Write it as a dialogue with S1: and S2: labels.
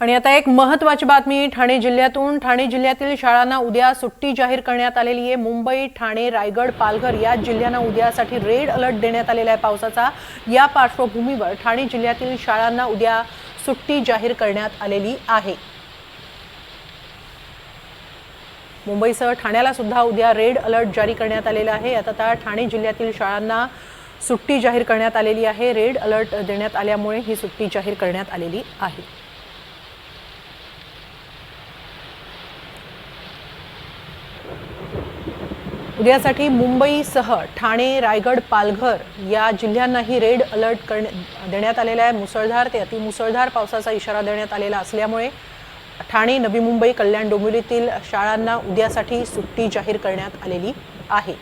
S1: आणि आता एक महत्त्वाची बातमी ठाणे जिल्ह्यातील शाळांना उद्या सुट्टी जाहीर करण्यात आलेली आहे। मुंबई, ठाणे, रायगड, पालघर या जिल्ह्यांना उद्यासाठी रेड अलर्ट देण्यात आलेला आहे पावसाचा। या पार्श्वभूमीवर ठाणे जिल्ह्यातील शाळांना उद्या सुट्टी जाहीर करण्यात आलेली आहे। मुंबईसह ठाण्याला सुद्धा उद्या रेड अलर्ट जारी करण्यात आलेला आहे। आता ठाणे जिल्ह्यातील शाळांना सुट्टी जाहीर करण्यात आलेली आहे। रेड अलर्ट देण्यात आल्यामुळे ही सुट्टी जाहीर करण्यात आलेली आहे। उद्यासाठी मुंबईसह ठाणे, रायगड, पालघर या जिल्ह्यांनाही रेड अलर्ट देण्यात आलेला आहे। मुसळधार ते अतिमुसळधार पावसाचा इशारा देण्यात आलेला असल्यामुळे ठाणे, नवी मुंबई, कल्याण, डोंबिवलीतील शाळांना उद्यासाठी सुट्टी जाहीर करण्यात आलेली आहे।